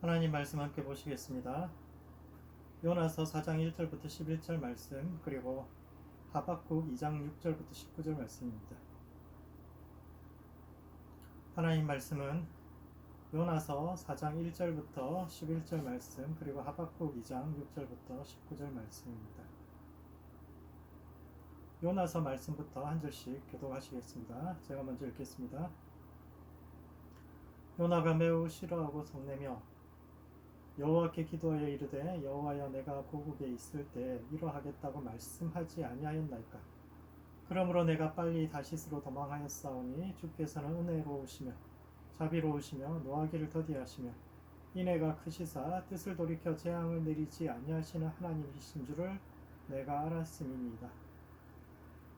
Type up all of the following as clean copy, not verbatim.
하나님 말씀 함께 보시겠습니다. 요나서 4장 1절부터 11절 말씀, 그리고 하박국 2장 6절부터 19절 말씀입니다. 하나님 말씀은 요나서 4장 1절부터 11절 말씀, 그리고 하박국 2장 6절부터 19절 말씀입니다. 요나서 말씀부터 한 절씩 교독하시겠습니다. 제가 먼저 읽겠습니다. 요나가 매우 싫어하고 성내며 여호와께 기도하여 이르되 여호와여, 내가 고국에 있을 때 이러하겠다고 말씀하지 아니하였나이까? 그러므로 내가 빨리 다시스로 도망하였사오니 주께서는 은혜로우시며 자비로우시며 노하기를 더디하시며 인애가 크시사 뜻을 돌이켜 재앙을 내리지 아니하시는 하나님이신 줄을 내가 알았음이니이다.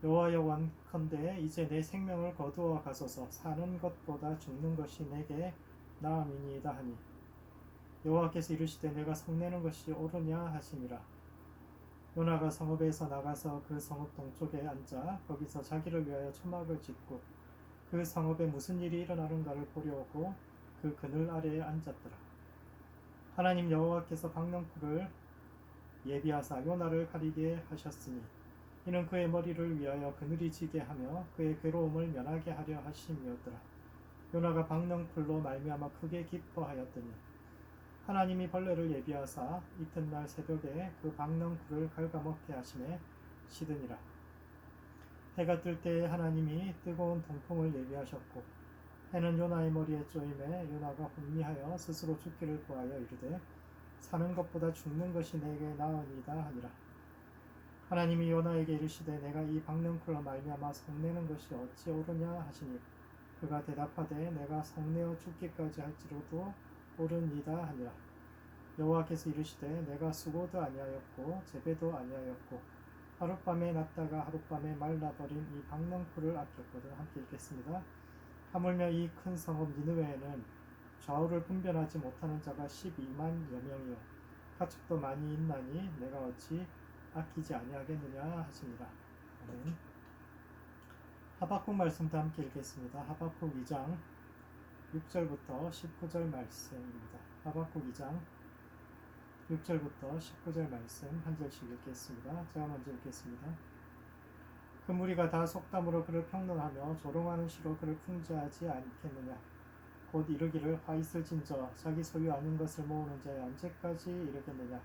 여호와여, 원컨대 이제 내 생명을 거두어 가소서. 사는 것보다 죽는 것이 내게 나음이니이다 하니 여호와께서 이르시되 내가 성내는 것이 옳으냐 하시니라. 요나가 성읍에서 나가서 그 성읍 동쪽에 앉아 거기서 자기를 위하여 초막을 짓고 그 성읍에 무슨 일이 일어나는가를 보려고 그 그늘 아래에 앉았더라. 하나님 여호와께서 박넝쿨을 예비하사 요나를 가리게 하셨으니 이는 그의 머리를 위하여 그늘이 지게 하며 그의 괴로움을 면하게 하려 하심이었더라. 요나가 박넝쿨로 말미암아 크게 기뻐하였더니 하나님이 벌레를 예비하사 이튿날 새벽에 그 박넝쿨을 갉아먹게 하심에 시드니라. 해가 뜰 때에 하나님이 뜨거운 동풍을 예비하셨고 해는 요나의 머리에 쪼임에 요나가 혼미하여 스스로 죽기를 구하여 이르되 사는 것보다 죽는 것이 내게 나으니이다 하니라. 하나님이 요나에게 이르시되 내가 이 박넝쿨로 말미암아 성내는 것이 어찌 옳으냐 하시니 그가 대답하되 내가 성내어 죽기까지 할지로도 옳으니이다 하니라. 여호와께서 이르시되 내가 수고도 아니하였고 재배도 아니하였고 하룻밤에 났다가 하룻밤에 말라버린 이 박넝쿨을 아꼈거든. 함께 읽겠습니다. 하물며 이 큰 성읍 니느웨에는 좌우를 분별하지 못하는 자가 12만여 명이요 가축도 많이 있나니 내가 어찌 아끼지 아니하겠느냐 하시니라. 아멘. 하박국 말씀도 함께 읽겠습니다. 하박국 2장 6절부터 19절 말씀입니다. 하박국 2장 6절부터 19절 말씀 한 절씩 읽겠습니다. 제가 먼저 읽겠습니다. 그 무리가 다 속담으로 그를 평론하며 조롱하는 시로 그를 풍자하지 않겠느냐. 곧 이르기를 화 있을진저 자기 소유 아닌 것을 모으는 자여 언제까지 이르겠느냐.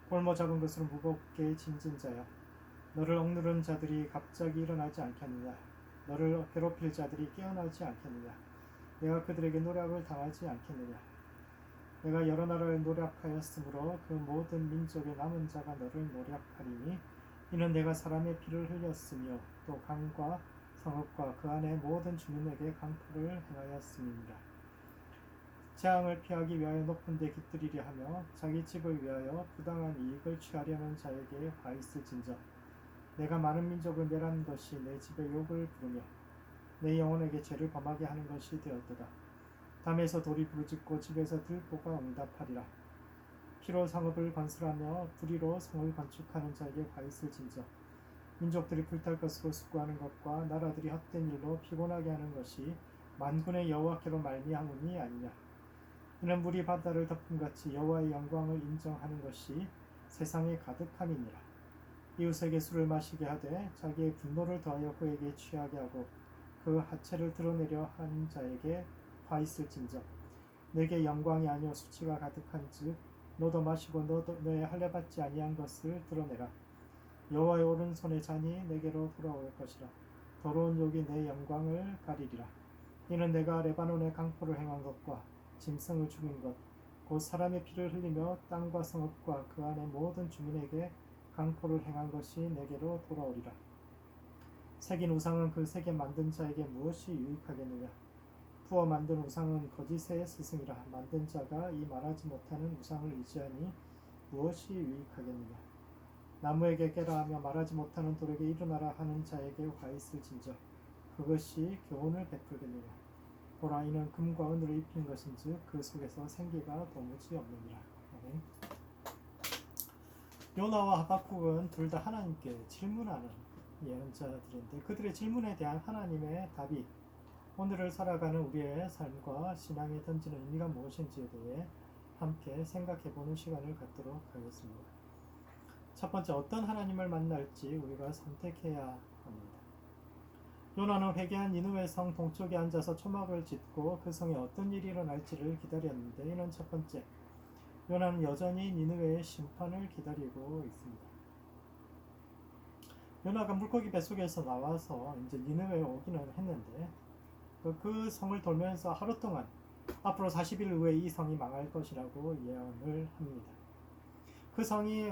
볼모 잡은 것으로 무겁게 짐진 자여 너를 억누른 자들이 갑자기 일어나지 않겠느냐. 너를 괴롭힐 자들이 깨어나지 않겠느냐. 내가 그들에게 노략을 당하지 않겠느냐. 내가 여러 나라를 노략하였으므로 그 모든 민족의 남은 자가 너를 노략하리니 이는 내가 사람의 피를 흘렸으며 또 강과 성읍과 그 안의 모든 주민에게 강포를 행하였음이니라. 재앙을 피하기 위하여 높은 데 깃들이려 하며 자기 집을 위하여 부당한 이익을 취하려는 자에게 화 있을진저 내가 많은 민족을 멸한 것이 내 집에 욕을 부르며 내 영혼에게 죄를 범하게 하는 것이 되었도다. 담에서 돌이 부르짖고 집에서 들보가 응답하리라. 피로 성읍을 건설하며 불의로 성을 건축하는 자에게 화 있을진저 민족들이 불탈 것으로 수고하는 것과 나라들이 헛된 일로 피곤하게 하는 것이 만군의 여호와께로 말미암음이 아니냐. 이는 물이 바다를 덮음같이 여호와의 영광을 인정하는 것이 세상에 가득함이니라. 이웃에게 술을 마시게 하되 자기의 분노를 더하여 그에게 취하게 하고 그 하체를 드러내려 한 자에게 화 있을진저 내게 영광이 아니오 수치가 가득한즉 너도 마시고 너도 너의 할례받지 아니한 것을 드러내라. 여호와의 오른손의 잔이 내게로 돌아올 것이라. 더러운 욕이 내 영광을 가리리라. 이는 내가 레바논에 강포를 행한 것과 짐승을 죽인 것 곧 사람의 피를 흘리며 땅과 성읍과 그 안의 모든 주민에게 강포를 행한 것이 내게로 돌아오리라. 새긴 우상은 그 새겨 만든 자에게 무엇이 유익하겠느냐. 부어 만든 우상은 거짓의 스승이라. 만든 자가 이 말하지 못하는 우상을 의지하니 무엇이 유익하겠느냐. 나무에게 깨라 하며 말하지 못하는 돌에게 일어나라 하는 자에게 화 있을진저 그것이 교훈을 베풀겠느냐. 보라, 이는 금과 은으로 입힌 것인즉 그 속에서 생기가 도무지 없느니라. 아멘. 요나와 하박국은 둘 다 하나님께 질문하는 예언자들인데 그들의 질문에 대한 하나님의 답이 오늘을 살아가는 우리의 삶과 신앙에 던지는 의미가 무엇인지에 대해 함께 생각해보는 시간을 갖도록 하겠습니다. 첫 번째, 어떤 하나님을 만날지 우리가 선택해야 합니다. 요나는 회개한 니느웨 성 동쪽에 앉아서 초막을 짓고 그 성에 어떤 일이 일어날지를 기다렸는데, 이는 첫 번째, 요나는 여전히 니느웨의 심판을 기다리고 있습니다. 요나가 물고기 뱃속에서 나와서 이제 니느웨에 오기는 했는데, 그 성을 돌면서 하루 동안 앞으로 40일 후에 이 성이 망할 것이라고 예언을 합니다. 그 성이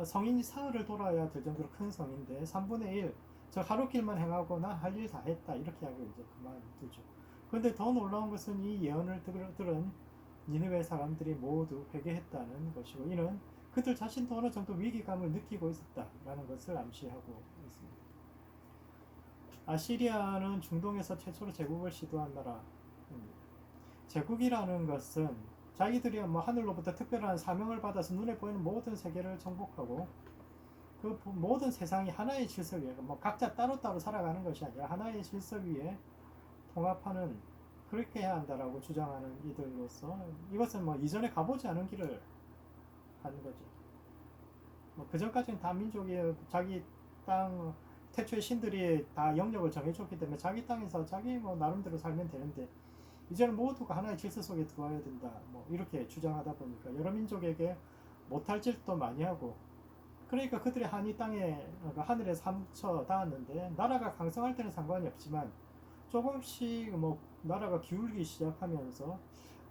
성인이 사흘을 돌아야 될 정도로 큰 성인데 3분의 1, 저 하루길만 행하거나 할 일 다 했다 이렇게 하고 이제 그만두죠. 그런데 더 놀라운 것은 이 예언을 들은 니느웨 사람들이 모두 회개했다는 것이고, 이는 그들 자신도 어느 정도 위기감을 느끼고 있었다라는 것을 암시하고 있습니다. 아시리아는 중동에서 최초로 제국을 시도한 나라입니다. 제국이라는 것은 자기들이 하늘로부터 특별한 사명을 받아서 눈에 보이는 모든 세계를 정복하고 그 모든 세상이 하나의 질서 위에 각자 따로따로 살아가는 것이 아니라 하나의 질서 위에 통합하는, 그렇게 해야 한다라고 주장하는 이들로서 이것은 이전에 가보지 않은 길을 가는 거죠. 그 전까지는 다 민족이 자기 땅 태초의 신들이 다 영역을 정해줬기 때문에 자기 땅에서 자기 나름대로 살면 되는데, 이제는 모두가 하나의 질서 속에 들어와야 된다 이렇게 주장하다 보니까 여러 민족에게 못할 짓도 많이 하고, 그러니까 그들의 한이 땅에 하늘에 삼쳐 닿았는데, 나라가 강성할 때는 상관이 없지만 조금씩 나라가 기울기 시작하면서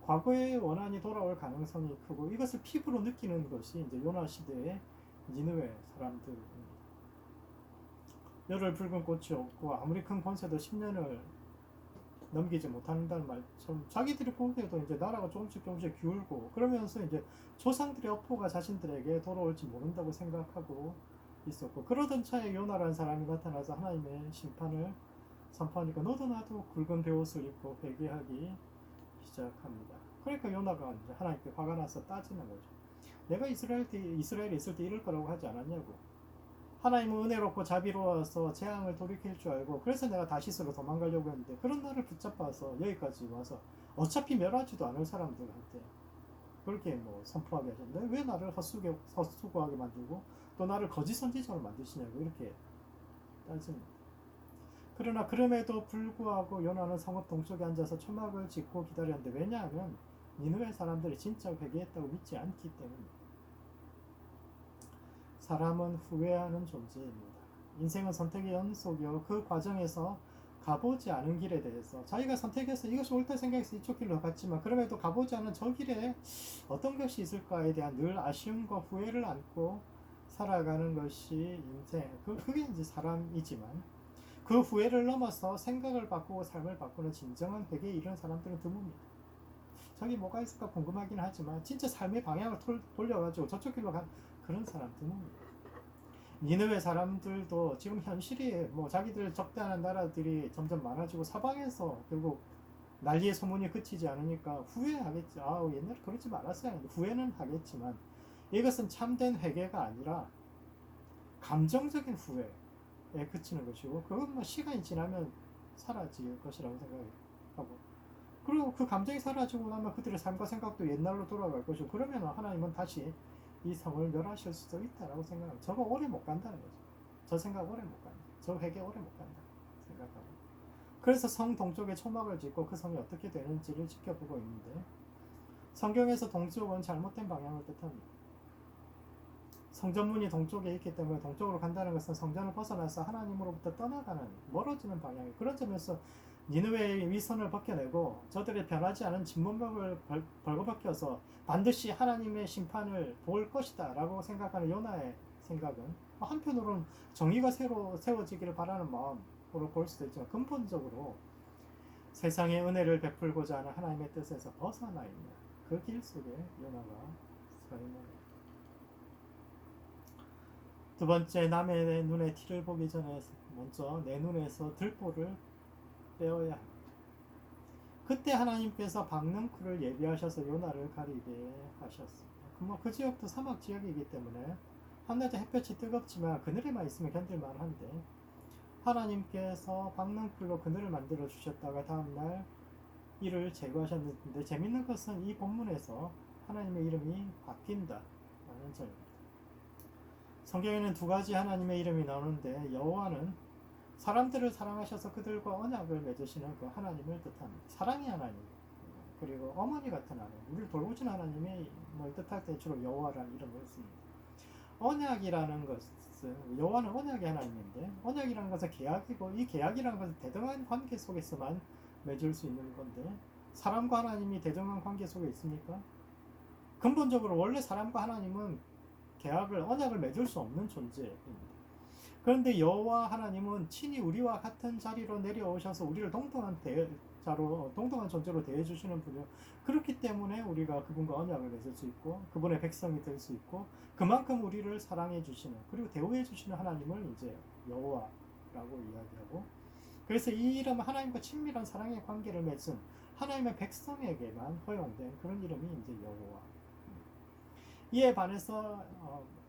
과거의 원한이 돌아올 가능성이 크고, 이것을 피부로 느끼는 것이 이제 요나 시대의 니느웨 사람들입니다. 열흘 붉은 꽃이 없고 아무리 큰 권세도 10년을 넘기지 못한다는 말처럼 자기들이 보기에도 이제 나라가 조금씩 기울고, 그러면서 이제 조상들의 업보가 자신들에게 돌아올지 모른다고 생각하고 있었고, 그러던 차에 요나라는 사람이 나타나서 하나님의 심판을 선포하니까 너도 나도 굵은 베옷을 입고 회개하기 시작합니다. 그러니까 요나가 이제 하나님께 화가 나서 따지는 거죠. 내가 이스라엘에 있을 때 이럴 거라고 하지 않았냐고. 하나님은 은혜롭고 자비로워서 재앙을 돌이킬 줄 알고 그래서 내가 다시스로 도망가려고 했는데, 그런 나를 붙잡아서 여기까지 와서 어차피 멸하지도 않을 사람들한테 그렇게 선포하게 하셨는데 왜 나를 헛수고하게 만들고 또 나를 거짓 선지자로 만드시냐고 이렇게 따집니다. 그러나 그럼에도 불구하고 요나는 성읍 동쪽에 앉아서 초막을 짓고 기다렸는데, 왜냐하면 니느웨 사람들이 진짜 회개했다고 믿지 않기 때문입니다. 사람은 후회하는 존재입니다. 인생은 선택의 연속이요, 그 과정에서 가보지 않은 길에 대해서 자기가 선택해서 이것이 옳다 생각해서 이쪽 길로 갔지만, 그럼에도 가보지 않은 저 길에 어떤 것이 있을까에 대한 늘 아쉬움과 후회를 안고 살아가는 것이 인생, 그게 이제 사람이지만, 그 후회를 넘어서 생각을 바꾸고 삶을 바꾸는 진정한 회개에 이른 사람들은 드뭅니다. 저기 뭐가 있을까 궁금하긴 하지만 진짜 삶의 방향을 돌려가지고 저쪽 길로 간 그런 사람 드뭅니다. 니느웨 사람들도 지금 현실이 자기들 적대하는 나라들이 점점 많아지고 사방에서 결국 난리의 소문이 그치지 않으니까 후회하겠지. 옛날에 그러지 말았어야 했는데, 후회는 하겠지만 이것은 참된 회개가 아니라 감정적인 후회에 그치는 것이고, 그건 시간이 지나면 사라질 것이라고 생각하고, 그리고 그 감정이 사라지고 나면 그들의 삶과 생각도 옛날로 돌아갈 것이고, 그러면 하나님은 다시 이 성을 멸하실 수도 있다라고 생각합니다. 저거 오래 못 간다는 거죠. 저 생각 오래 못 간다. 저 회개 오래 못 간다 생각하고, 그래서 성 동쪽에 초막을 짓고 그 성이 어떻게 되는지를 지켜보고 있는데, 성경에서 동쪽은 잘못된 방향을 뜻합니다. 성전문이 동쪽에 있기 때문에 동쪽으로 간다는 것은 성전을 벗어나서 하나님으로부터 떠나가는, 멀어지는 방향이에요. 그런 점에서 니느웨의 위선을 벗겨내고 저들의 변하지 않은 진문벽을 벌거벗겨서 반드시 하나님의 심판을 볼 것이다 라고 생각하는 요나의 생각은 한편으로는 정의가 새로 세워지기를 바라는 마음으로 볼 수도 있지만, 근본적으로 세상에 은혜를 베풀고자 하는 하나님의 뜻에서 벗어나 있는 그 길 속에 요나가 서 있는 거예요. 두 번째, 남의 눈에 티를 보기 전에 먼저 내 눈에서 들보를 빼어야 합니다. 그때 하나님께서 박능쿨을 예비하셔서 요나를 가리게 하셨습니다. 그 지역도 사막 지역이기 때문에 한낮에 햇볕이 뜨겁지만 그늘에만 있으면 견딜만 한데, 하나님께서 박능쿨로 그늘을 만들어 주셨다가 다음날 이를 제거하셨는데, 재밌는 것은 이 본문에서 하나님의 이름이 바뀐다라는 점입니다. 성경에는 두 가지 하나님의 이름이 나오는데 여호와는 사람들을 사랑하셔서 그들과 언약을 맺으시는 그 하나님을 뜻합니다. 사랑의 하나님, 그리고 어머니 같은 하나님, 우리를 돌보신 하나님의 뜻할 때 주로 여호와라는 이름을 씁니다. 언약이라는 것은 여호와는 언약의 하나님인데 언약이라는 것은 계약이고 이 계약이라는 것은 대등한 관계 속에서만 맺을 수 있는 건데 사람과 하나님이 대등한 관계 속에 있습니까? 근본적으로 원래 사람과 하나님은 계약을 언약을 맺을 수 없는 존재입니다. 그런데 여호와 하나님은 친히 우리와 같은 자리로 내려오셔서 우리를 동등한 존재로 대해주시는 분이요. 그렇기 때문에 우리가 그분과 언약을 맺을 수 있고 그분의 백성이 될 수 있고 그만큼 우리를 사랑해 주시는 그리고 대우해 주시는 하나님을 이제 여호와라고 이야기하고 그래서 이 이름은 하나님과 친밀한 사랑의 관계를 맺은 하나님의 백성에게만 허용된 그런 이름이 이제 여호와. 이에 반해서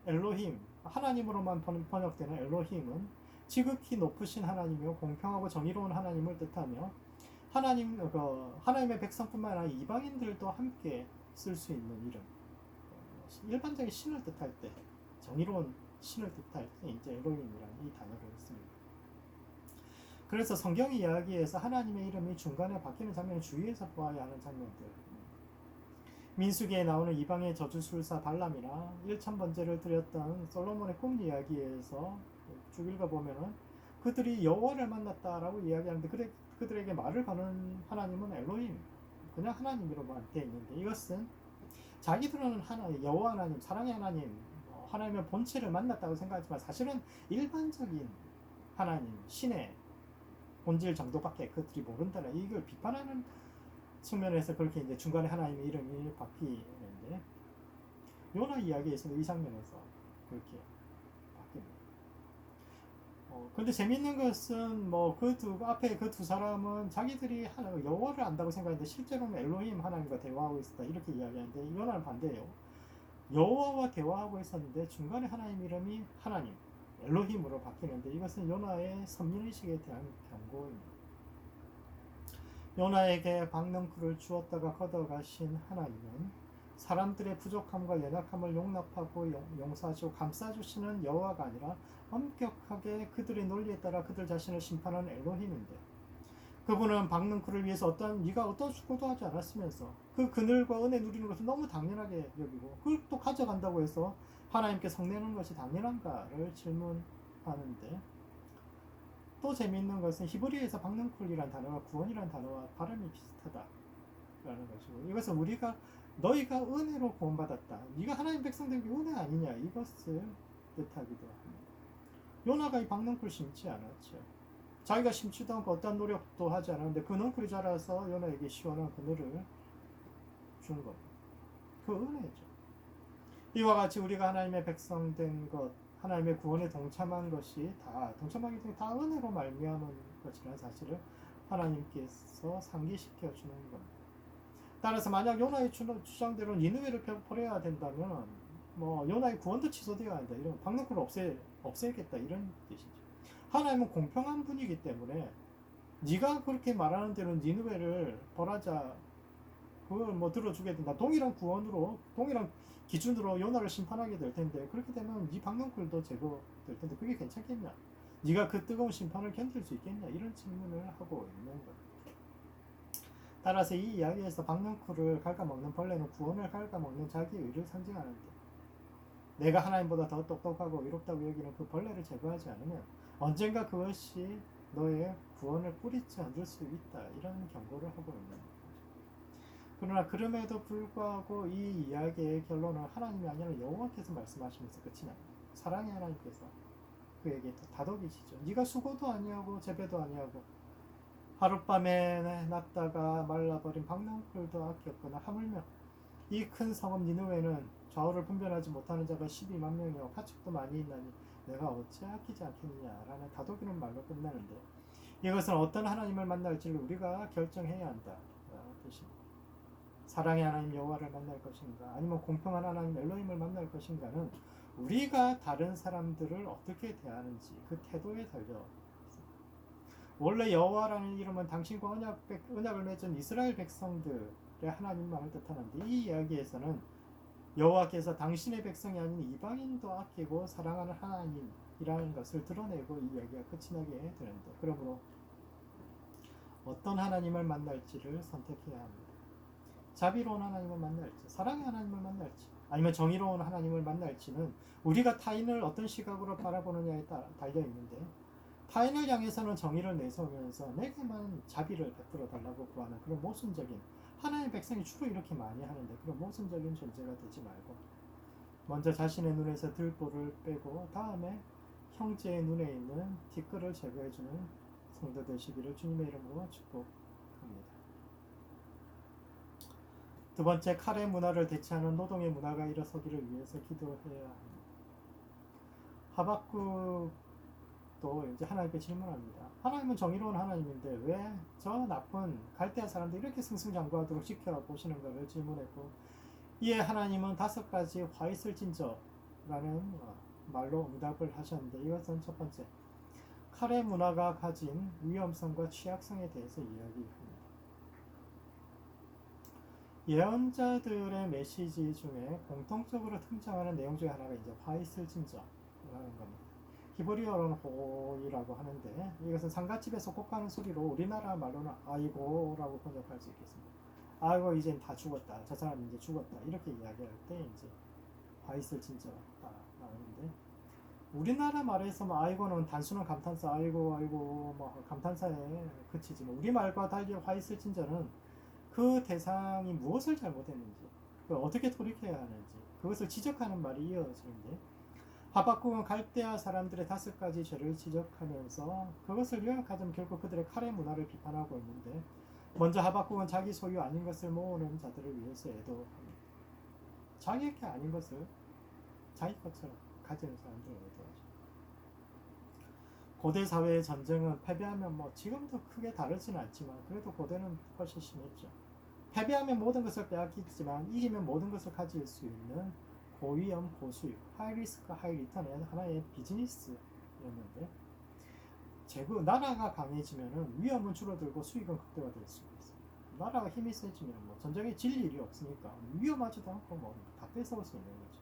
엘로힘, 하나님으로만 번역되는 엘로힘은 지극히 높으신 하나님이요 공평하고 정의로운 하나님을 뜻하며 하나님의 백성뿐만 아니라 이방인들도 함께 쓸 수 있는 이름. 일반적인 신을 뜻할 때, 정의로운 신을 뜻할 때 이제 엘로힘이라는 이 단어를 씁니다. 그래서 성경 이야기에서 하나님의 이름이 중간에 바뀌는 장면을 주의해서 보아야 하는 장면들. 민수기에 나오는 이방의 저주술사 발람이나 1000번제를 드렸던 솔로몬의 꿈 이야기에서 쭉 읽어보면은 그들이 여호와를 만났다라고 이야기하는데 그들에게 말을 거는 하나님은 엘로힘, 그냥 하나님으로만 되어 있는데 이것은 자기들은 여호와 하나님, 사랑의 하나님, 하나님의 본체를 만났다고 생각하지만 사실은 일반적인 하나님, 신의 본질 정도밖에 그들이 모른다는 이걸 비판하는 측면에서 그렇게 이제 중간에 하나님의 이름이 바뀌는데 요나 이야기에서도 이 장면에서 그렇게 바뀝니다. 근데 재밌는 것은 앞에 그 두 사람은 자기들이 여호와를 안다고 생각했는데 실제로는 엘로힘 하나님과 대화하고 있었다 이렇게 이야기하는데 요나는 반대예요. 여호와와 대화하고 있었는데 중간에 하나님 이름이 하나님 엘로힘으로 바뀌는데 이것은 요나의 선민의식에 대한 경고입니다. 요나에게 박넝쿨을 주었다가 걷어가신 하나님은 사람들의 부족함과 연약함을 용납하고 용서하시고 감싸주시는 여호와가 아니라 엄격하게 그들의 논리에 따라 그들 자신을 심판하는 엘로힘인데 그분은 박넝쿨을 위해서 네가 어떤 수고도 하지 않았으면서 그 그늘과 은혜 누리는 것을 너무 당연하게 여기고 그걸 또 가져간다고 해서 하나님께 성내는 것이 당연한가를 질문하는데 또 재미있는 것은 히브리어에서 박넝쿨이라는 단어가 구원이라는 단어와 발음이 비슷하다라는 것이고 이것은 너희가 은혜로 구원받았다. 네가 하나님 백성 된 게 은혜 아니냐 이것을 뜻하기도 합니다. 요나가 이 박넝쿨 심지 않았죠. 자기가 심지도 않고 어떤 노력도 하지 않았는데 그 넝쿨이 자라서 요나에게 시원한 그늘을 준 겁니다. 그 은혜죠. 이와 같이 우리가 하나님의 백성 된 것 하나님의 구원에 동참한 것이 동참하기 때문에 다 은혜로 말미암은 것이라는 사실을 하나님께서 상기시켜 주는 겁니다. 따라서 만약 요나의 주장대로 니느웨를 버려야 된다면 요나의 구원도 취소되어야 한다. 이런 박넝쿨을 없애겠다 이런 뜻이죠. 하나님은 공평한 분이기 때문에 네가 그렇게 말하는 대로 니느웨를 벌하자 그걸 들어주게 된다. 동일한 기준으로 요나를 심판하게 될 텐데 그렇게 되면 네 박넝쿨도 제거될 텐데 그게 괜찮겠냐? 네가 그 뜨거운 심판을 견딜 수 있겠냐? 이런 질문을 하고 있는 겁니다. 따라서 이 이야기에서 박넝쿨을 갉아먹는 벌레는 구원을 갉아먹는 자기 의를 상징하는데 내가 하나님보다 더 똑똑하고 의롭다고 여기는 그 벌레를 제거하지 않으면 언젠가 그것이 너의 구원을 뿌리째 얻을 수 있다. 이런 경고를 하고 있는 겁니다. 그러나 그럼에도 불구하고 이 이야기의 결론은 하나님이 아니라 여호와께서 말씀하시면서 끝이 납니다. 사랑의 하나님께서 그에게 다독이시죠. 네가 수고도 아니하고 재배도 아니하고 하룻밤에 났다가 말라버린 박넝쿨도 아꼈거나 하물며 이 큰 성읍 니느웨는 좌우를 분별하지 못하는 자가 12만 명이요 가축도 많이 있나니 내가 어찌 아끼지 않겠느냐라는 다독이는 말로 끝나는데 이것은 어떤 하나님을 만날지를 우리가 결정해야 한다라는 뜻입니다. 사랑의 하나님 여호와를 만날 것인가 아니면 공평한 하나님 엘로힘을 만날 것인가는 우리가 다른 사람들을 어떻게 대하는지 그 태도에 달려 있습니다. 원래 여호와라는 이름은 당신과 언약을 맺은 이스라엘 백성들을 하나님만을 뜻하는데, 이 이야기에서는 여호와께서 당신의 백성이 아닌 이방인도 아끼고 사랑하는 하나님이라는 것을 드러내고 이 이야기가 끝이 나게 되는데, 그러므로 어떤 하나님을 만날지를 선택해야 합니다. 자비로운 하나님을 만날지, 사랑의 하나님을 만날지, 아니면 정의로운 하나님을 만날지는 우리가 타인을 어떤 시각으로 바라보느냐에 따라 달려 있는데, 타인을 향해서는 정의를 내세우면서 내게만 자비를 베풀어 달라고 구하는 그런 모순적인, 하나님의 백성이 주로 이렇게 많이 하는데 그런 모순적인 존재가 되지 말고, 먼저 자신의 눈에서 들보를 빼고 다음에 형제의 눈에 있는 티끌을 제거해주는 성도 되시기를 주님의 이름으로 축복합니다. 두 번째, 칼의 문화를 대체하는 노동의 문화가 일어서기를 위해서 기도해야 합니다. 하박국도 이제 하나님께 질문합니다. 하나님은 정의로운 하나님인데 왜 저 나쁜 갈대아 사람들 이렇게 승승장구하도록 지켜보시는 것을 질문했고, 이에 하나님은 5가지 화 있을 진저라는 말로 응답을 하셨는데, 이것은 첫 번째, 칼의 문화가 가진 위험성과 취약성에 대해서 이야기합니다. 예언자들의 메시지 중에 공통적으로 등장하는 내용 중에 하나가 이제 화 있을 진저라는 겁니다. 히브리어로는 호이라고 하는데, 이것은 상갓집에서 곡하는 소리로 우리나라 말로는 아이고라고 번역할 수 있겠습니다. 아이고 이제 다 죽었다, 저 사람 이제 죽었다, 이렇게 이야기할 때 이제 화 있을 진저가 나오는데, 우리나라 말에서 뭐 아이고는 단순한 감탄사 아이고 아이고 뭐 감탄사에 그치지만, 우리 말과 달리 화 있을 진저는 그 대상이 무엇을 잘못했는지, 어떻게 돌이켜야 하는지 그것을 지적하는 말이 이어지는데, 하박국은 갈대아 사람들의 5가지 죄를 지적하면서 그것을 요약하자면 결국 그들의 칼의 문화를 비판하고 있는데, 먼저 하박국은 자기 소유 아닌 것을 모으는 자들을 위해서 애도합니다. 자기에게 아닌 것을 자기 것처럼 가지는 사람들을 애도하죠. 고대 사회의 전쟁은 패배하면 뭐 지금도 크게 다르지는 않지만 그래도 고대는 훨씬 심했죠. 패배하면 모든 것을 빼앗기지만 이기면 모든 것을 가질 수 있는 고위험 고수익, 하이리스크 하이리턴의 하나의 비즈니스였는데, 나라가 강해지면 위험은 줄어들고 수익은 극대화될 수 있어요. 나라가 힘이 세지면 뭐 전쟁에 질 일이 없으니까 위험하지도 않고 뭐 다 뺏어올 수 있는 거죠.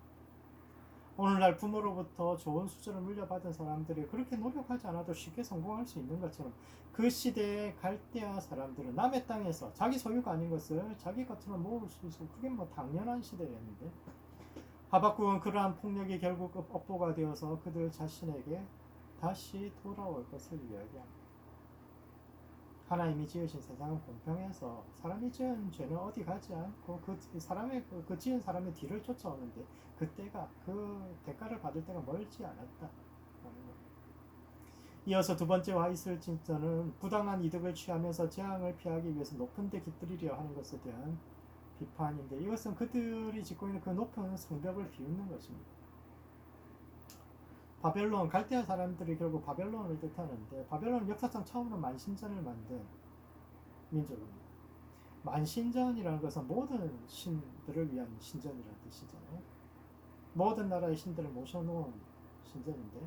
오늘날 부모로부터 좋은 수준을 물려받은 사람들이 그렇게 노력하지 않아도 쉽게 성공할 수 있는 것처럼, 그 시대의 갈대아 사람들은 남의 땅에서 자기 소유가 아닌 것을 자기 것처럼 모을 수 있고, 그게 뭐 당연한 시대였는데, 하박국은 그러한 폭력이 결국 업보가 되어서 그들 자신에게 다시 돌아올 것을 이야기합니다. 하나님이 지으신 세상은 공평해서 사람이 지은 죄는 어디 가지 않고 그 지은 사람의 뒤를 쫓아오는데, 그 대가를 받을 때가 멀지 않았다. 이어서 두 번째 와 있을 진저는 부당한 이득을 취하면서 재앙을 피하기 위해서 높은 데 깃들이려 하는 것에 대한 비판인데, 이것은 그들이 짓고 있는 그 높은 성벽을 비웃는 것입니다. 바벨론, 갈대아 사람들이 결국 바벨론을 뜻하는데, 바벨론은 역사상 처음으로 만신전을 만든 민족입니다. 만신전이라는 것은 모든 신들을 위한 신전이라는 뜻이잖아요. 모든 나라의 신들을 모셔놓은 신전인데,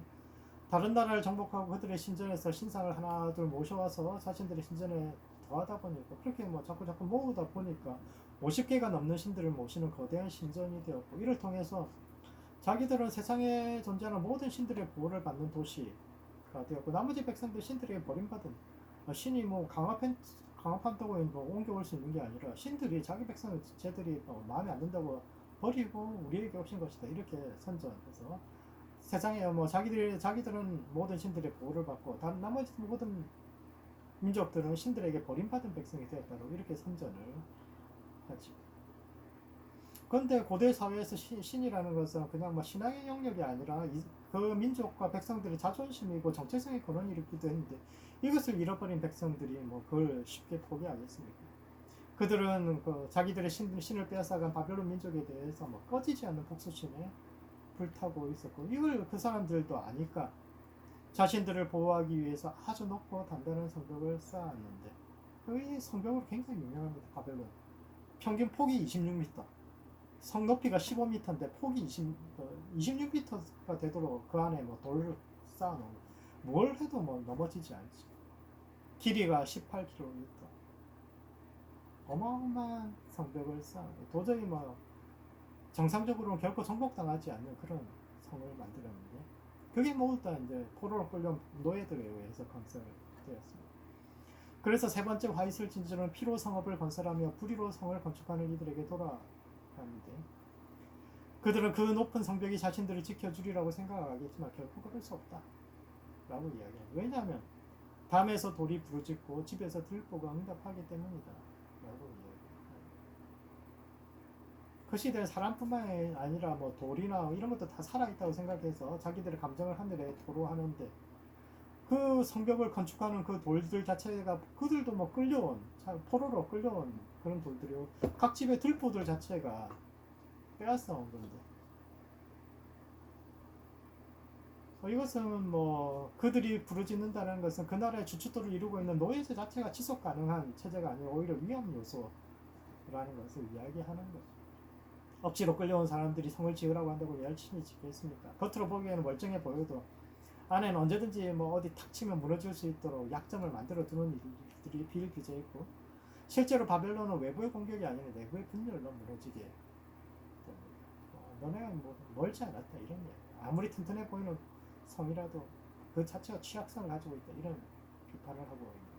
다른 나라를 정복하고 그들의 신전에서 신상을 하나 둘 모셔와서 자신들의 신전에 더하다 보니까, 그렇게 뭐 자꾸 모으다 보니까 50개가 넘는 신들을 모시는 거대한 신전이 되었고, 이를 통해서 자기들은 세상에 존재하는 모든 신들의 보호를 받는 도시가 되었고, 나머지 백성들 신들에게 버림받은, 신이 뭐 강화판다고 뭐 옮겨올 수 있는 게 아니라 신들이 자기 백성을 쟤들이 마음에 안 든다고 버리고 우리에게 오신 것이다, 이렇게 선전해서 세상에 뭐 자기들은 모든 신들의 보호를 받고 나머지 모든 민족들은 신들에게 버림받은 백성이 되었다고 이렇게 선전을 하지. 그런데 고대 사회에서 신이라는 것은 그냥 뭐 신앙의 영역이 아니라 그 민족과 백성들의 자존심이고 정체성의 근원을 일으키기도 했는데, 이것을 잃어버린 백성들이 뭐 그걸 쉽게 포기하겠습니까? 그들은 자기들의 신을 빼앗아간 바벨론 민족에 대해서 뭐 꺼지지 않는 복수심에 불타고 있었고, 이걸 그 사람들도 아니까 자신들을 보호하기 위해서 아주 높고 단단한 성벽을 쌓았는데, 그 성벽으로 굉장히 유명합니다. 바벨론 평균 폭이 26m, 성 높이가 15m인데 폭이 26m가 되도록 그 안에 뭐 돌을 쌓아놓은, 뭘 해도 뭐 넘어지지 않지. 길이가 18km, 어마어마한 성벽을 도저히 뭐 정상적으로는 결코 정복당하지 않는 그런 성을 만들었는데, 그게 모두 다 이제 포로로 끌려온 노예들에 의해서 건설되었습니다. 그래서 세 번째 화이슬 진주는 피로 성읍을 건설하며 불의로 성을 건축하는 이들에게 돌아가는데, 그들은 그 높은 성벽이 자신들을 지켜주리라고 생각하겠지만 결코 그럴 수 없다 라고 이야기해요. 왜냐하면 밤에서 돌이 부르짖고 집에서 들보가 응답하기 때문이다 라고 이야기해요. 그 시대에 사람뿐만 아니라 뭐 돌이나 이런 것도 다 살아있다고 생각해서 자기들의 감정을 하늘에 토로하는데, 그 성벽을 건축하는 그 돌들 자체가 그들도 뭐 끌려온, 포로로 끌려온 그런 돌들이고, 각 집의 들보들 자체가 빼앗아 온 건데, 이것은 뭐 그들이 부르짖는다는 것은 그 나라의 주춧돌을 이루고 있는 노예제 자체가 지속 가능한 체제가 아니라 오히려 위험 요소라는 것을 이야기하는 거죠. 억지로 끌려온 사람들이 성을 지으라고 한다고 열심히 짓겠습니까? 겉으로 보기에는 멀쩡해 보여도 안에는 언제든지 뭐 어디 탁 치면 무너질 수 있도록 약점을 만들어 두는 일들이 비일비재했고, 실제로 바벨론은 외부의 공격이 아니라 내부의 분열로 무너지게 됩니다. 너네가 뭐 멀지 않았다 이런 이야기. 아무리 튼튼해 보이는 성이라도 그 자체가 취약성을 가지고 있다 이런 비판을 하고 있는.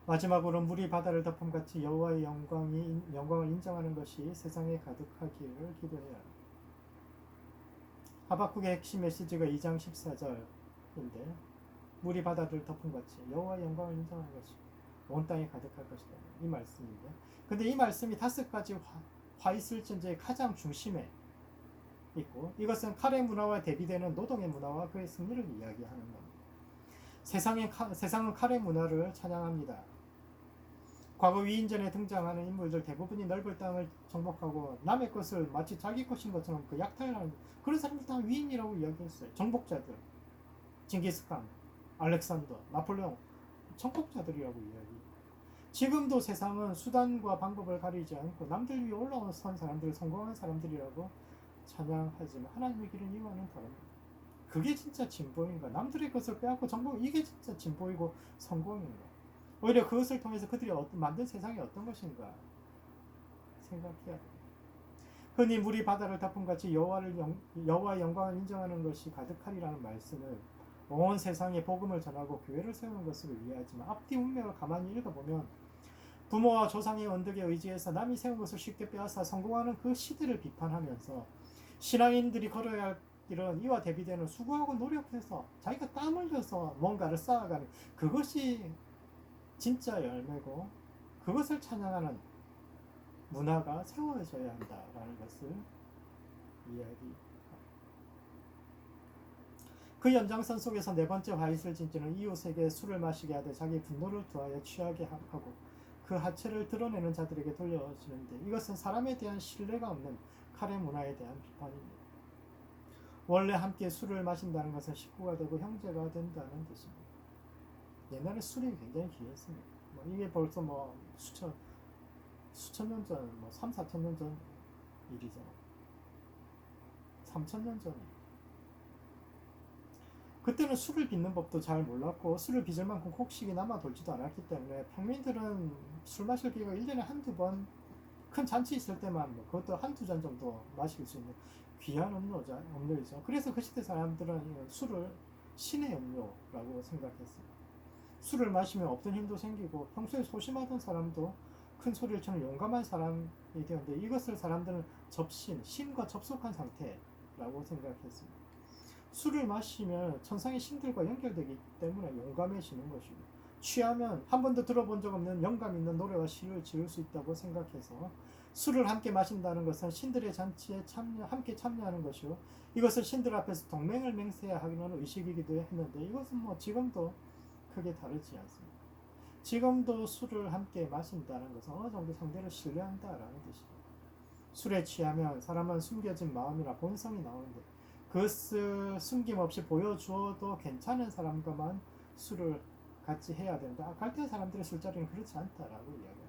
마지막으로 물이 바다를 덮음같이 여호와의 영광을 인정하는 것이 세상에 가득하기를 기도해야 합니다. 하박국의 핵심 메시지가 2장 14절인데, 물이 바다를 덮음같이 여호와의 영광을 인정하는 것이 온 땅에 가득할 것이다 이 말씀인데, 근데 이 말씀이 5가지 화이슬전제의 가장 중심에 있고, 이것은 칼의 문화와 대비되는 노동의 문화와 그의 승리를 이야기하는 겁니다. 세상은 칼의 문화를 찬양합니다. 과거 위인전에 등장하는 인물들 대부분이 넓은 땅을 정복하고 남의 것을 마치 자기 것인 것처럼 그 약탈하는 그런 사람들 다 위인이라고 이야기했어요. 정복자들, 징기스칸, 알렉산더, 나폴레옹, 정복자들이라고 이야기. 지금도 세상은 수단과 방법을 가리지 않고 남들 위에 올라온 사람들을 성공한 사람들이라고 찬양하지만 하나님의 길은 이와는 다릅니다. 그게 진짜 진보인가? 남들의 것을 빼앗고 정복, 이게 진짜 진보이고 성공인가? 오히려 그것을 통해서 그들이 만든 세상이 어떤 것인가 생각해야 됩니다. 흔히 물이 바다를 덮음같이 여호와의 영광을 인정하는 것이 가득하리라는 말씀을 온 세상에 복음을 전하고 교회를 세우는 것으로 이해하지만, 앞뒤 문맥을 가만히 읽어보면 부모와 조상의 언덕에 의지해서 남이 세운 것을 쉽게 빼앗아 성공하는 그 시대를 비판하면서 신앙인들이 걸어야 할 길은 이와 대비되는 수고하고 노력해서 자기가 땀 흘려서 뭔가를 쌓아가는 그것이 진짜 열매고, 그것을 찬양하는 문화가 세워져야 한다라는 것을 이야기합니다. 그 연장선 속에서 네 번째 화이슬 진주는 이웃에게 술을 마시게 하되 자기 분노를 더하여 취하게 하고 그 하체를 드러내는 자들에게 돌려지는데, 이것은 사람에 대한 신뢰가 없는 칼의 문화에 대한 비판입니다. 원래 함께 술을 마신다는 것은 식구가 되고 형제가 된다는 뜻입니다. 옛날에 술이 굉장히 귀했습니다. 이게 벌써 수천 년 전, 3, 4천 년 전 일이죠. 3천 년 전. 그때는 술을 빚는 법도 잘 몰랐고 술을 빚을 만큼 곡식이 남아 돌지도 않았기 때문에 평민들은 술 마실 기회가 1년에 한두 번 큰 잔치 있을 때만 그것도 한두 잔 정도 마실 수 있는 귀한 음료이죠. 그래서 그 시대 사람들은 술을 신의 음료라고 생각했습니다. 술을 마시면 없던 힘도 생기고 평소에 소심하던 사람도 큰 소리를 치는 용감한 사람이 되었는데, 이것을 사람들은 신과 접속한 상태라고 생각했습니다. 술을 마시면 천상의 신들과 연결되기 때문에 용감해지는 것이고, 취하면 한 번도 들어본 적 없는 영감 있는 노래와 시를 지을 수 있다고 생각해서 술을 함께 마신다는 것은 신들의 잔치에 함께 참여하는 것이고, 이것을 신들 앞에서 동맹을 맹세하는 의식이기도 했는데, 이것은 지금도 크게 다르지 않습니다. 지금도 술을 함께 마신다는 것은 어느 정도 상대를 신뢰한다라는 뜻입니다. 술에 취하면 사람은 숨겨진 마음이나 본성이 나오는데, 그것을 숨김없이 보여주어도 괜찮은 사람과만 술을 같이 해야 된다. 갈대 사람들의 술자리는 그렇지 않다라고 이야기합니다.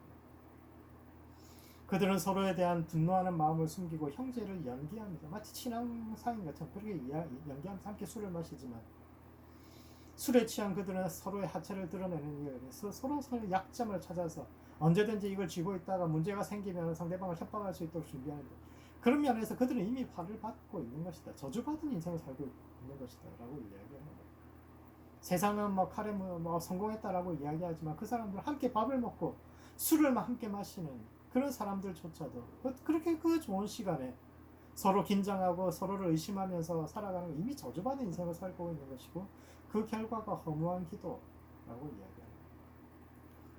그들은 서로에 대한 분노하는 마음을 숨기고 형제를 연기합니다. 마치 친한 사이인 것처럼 그렇게 연기하면서 함께 술을 마시지만, 술에 취한 그들은 서로의 하체를 드러내는 일, 서로 약점을 찾아서 언제든지 이걸 쥐고 있다가 문제가 생기면 상대방을 협박할 수 있도록 준비하는데, 그런 면에서 그들은 이미 화를 받고 있는 것이다. 저주받은 인생을 살고 있는 것이다. 라고 이야기하는 거예요. 세상은 뭐 칼에 뭐 성공했다라고 이야기하지만 그 사람들은 함께 밥을 먹고 술을 함께 마시는 그런 사람들조차도 그렇게 그 좋은 시간에 서로 긴장하고 서로를 의심하면서 살아가는 이미 저주받은 인생을 살고 있는 것이고, 그 결과가 허무한 기도라고 이야기합니다.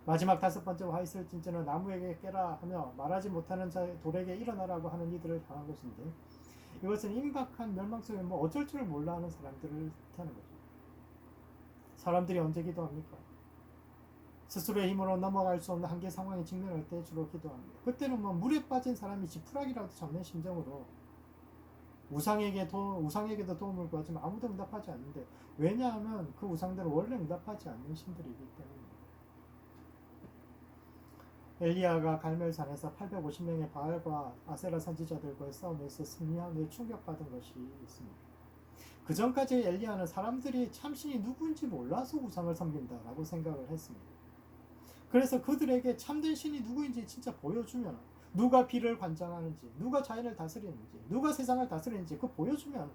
마지막 5번째 와 있을진저는 나무에게 깨라 하며 말하지 못하는 자의 돌에게 일어나라고 하는 이들을 향한 것인데, 이것은 임박한 멸망 속에 뭐 어쩔 줄 몰라 하는 사람들을 뜻하는 거죠. 사람들이 언제 기도합니까? 스스로의 힘으로 넘어갈 수 없는 한계 상황에 직면할 때 주로 기도합니다. 그때는 뭐 물에 빠진 사람이 지푸라기라도 잡는 심정으로 우상에게도 도움을 구하지만 아무도 응답하지 않는데, 왜냐하면 그 우상들은 원래 응답하지 않는 신들이기 때문입니다. 엘리야가 갈멜산에서 850명의 바알과 아세라 선지자들과의 싸움에서 승리한 후에 충격받은 것이 있습니다. 그 전까지 엘리야는 사람들이 참신이 누구인지 몰라서 우상을 섬긴다라고 생각을 했습니다. 그래서 그들에게 참된 신이 누구인지 진짜 보여주면, 누가 비를 관장하는지, 누가 자연을 다스리는지, 누가 세상을 다스리는지 그 보여주면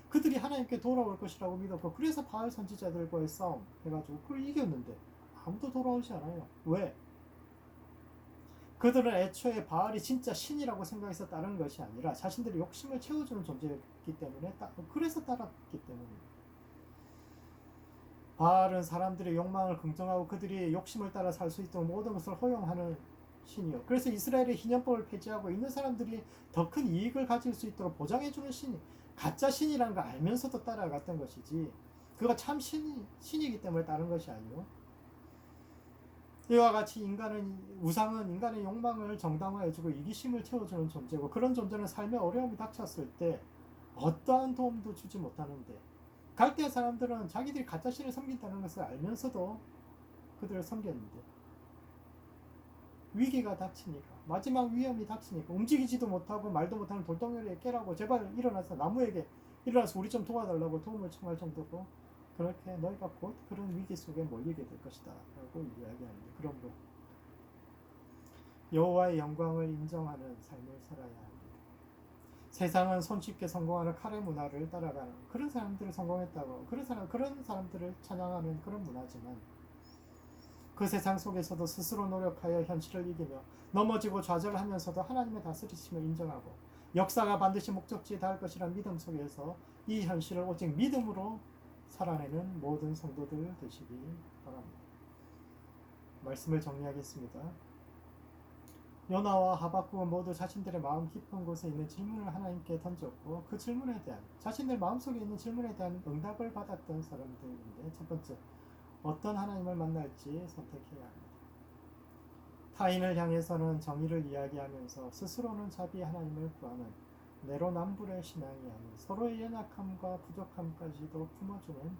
그들이 하나님께 돌아올 것이라고 믿었고, 그래서 바알 선지자들과의 싸움 해가지고 그걸 이겼는데 아무도 돌아오지 않아요. 왜? 그들은 애초에 바알이 진짜 신이라고 생각해서 따른 것이 아니라 자신들의 욕심을 채워주는 존재였기 때문에, 그래서 따랐기 때문입니다. 바알은 사람들의 욕망을 긍정하고 그들이 욕심을 따라 살 수 있도록 모든 것을 허용하는 신이요. 그래서 이스라엘의 희년법을 폐지하고 있는 사람들이 더 큰 이익을 가질 수 있도록 보장해주는 신이, 가짜 신이라는 걸 알면서도 따라갔던 것이지, 그가 참 신이기 때문에 따른 것이 아니요. 이와 같이 우상은 인간의 욕망을 정당화해주고 이기심을 채워주는 존재고, 그런 존재는 삶에 어려움이 닥쳤을 때 어떠한 도움도 주지 못하는데, 갈대아 사람들은 자기들이 가짜 신을 섬긴다는 것을 알면서도 그들을 섬겼는데, 위기가 닥치니까, 마지막 위험이 닥치니까 움직이지도 못하고 말도 못하는 돌덩이를 깨라고, 제발 일어나서 나무에게 일어나서 우리 좀 도와달라고 도움을 청할 정도로, 그렇게 너희가 곧 그런 위기 속에 몰리게 될 것이다 라고 이야기하는데, 그러므로 여호와의 영광을 인정하는 삶을 살아야 합니다. 세상은 손쉽게 성공하는 칼의 문화를 따라가는 그런 사람들을 성공했다고, 그런 사람들을 찬양하는 그런 문화지만, 그 세상 속에서도 스스로 노력하여 현실을 이기며 넘어지고 좌절하면서도 하나님의 다스리심을 인정하고 역사가 반드시 목적지에 닿을 것이라는 믿음 속에서 이 현실을 오직 믿음으로 살아내는 모든 성도들 되시기 바랍니다. 말씀을 정리하겠습니다. 요나와 하박국은 모두 자신들의 마음 깊은 곳에 있는 질문을 하나님께 던졌고, 그 질문에 대한, 자신들 마음속에 있는 질문에 대한 응답을 받았던 사람들인데, 첫 번째, 어떤 하나님을 만날지 선택해야 합니다. 타인을 향해서는 정의를 이야기하면서 스스로는 자비 하나님을 구하는 내로남불의 신앙이 아닌 서로의 연약함과 부족함까지도 품어주는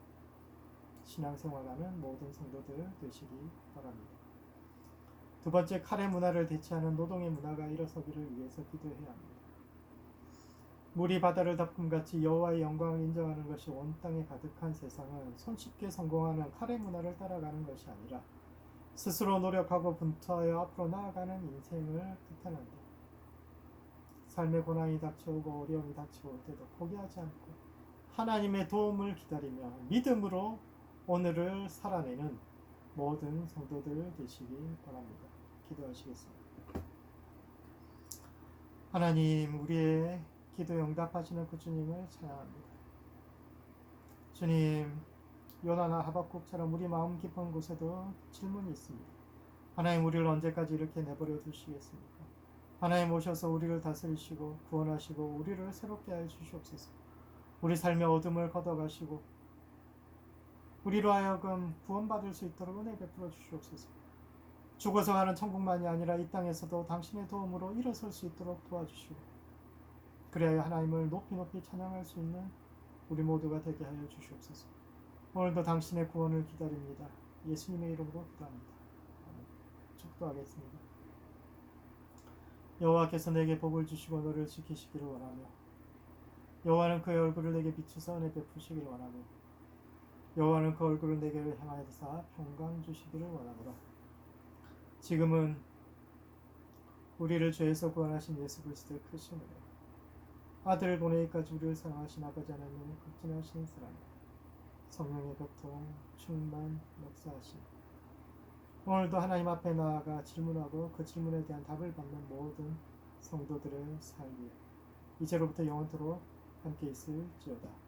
신앙생활하는 모든 성도들 되시기 바랍니다. 두 번째, 칼의 문화를 대체하는 노동의 문화가 일어서기를 위해서 기도해야 합니다. 물이 바다를 덮음같이 여호와의 영광을 인정하는 것이 온 땅에 가득한 세상은 손쉽게 성공하는 칼의 문화를 따라가는 것이 아니라 스스로 노력하고 분투하여 앞으로 나아가는 인생을 뜻하는데, 삶의 고난이 닥쳐오고 어려움이 닥쳐올 때도 포기하지 않고 하나님의 도움을 기다리며 믿음으로 오늘을 살아내는 모든 성도들 되시기 바랍니다. 기도하시겠습니다. 하나님, 우리의 기도에 응답하시는 그 주님을 찬양합니다. 주님, 요나나 하박국처럼 우리 마음 깊은 곳에도 질문이 있습니다. 하나님, 우리를 언제까지 이렇게 내버려 두시겠습니까? 하나님 오셔서 우리를 다스리시고 구원하시고 우리를 새롭게 하여 주시옵소서. 우리 삶의 어둠을 걷어가시고 우리로 하여금 구원받을 수 있도록 은혜 베풀어 주시옵소서. 죽어서 가는 천국만이 아니라 이 땅에서도 당신의 도움으로 일어설 수 있도록 도와주시고, 그래야 하나님을 높이 높이 찬양할 수 있는 우리 모두가 되게 하여 주시옵소서. 오늘도 당신의 구원을 기다립니다. 예수님의 이름으로 기도합니다. 축도하겠습니다. 여호와께서 내게 복을 주시고 너를 지키시기를 원하며, 여호와는 그의 얼굴을 내게 비추사 은혜 베푸시기를 원하며, 여호와는 그 얼굴을 내게 향하여사 평강 주시기를 원하노라. 지금은 우리를 죄에서 구원하신 예수 그리스도의 크신 은혜, 아들을 보내기까지 우리를 사랑하신 아버지 하나님의 극진하신 사랑, 성령의 교통, 충만, 역사하심, 오늘도 하나님 앞에 나아가 질문하고 그 질문에 대한 답을 받는 모든 성도들의 삶이 이제로부터 영원토록 함께 있을지어다.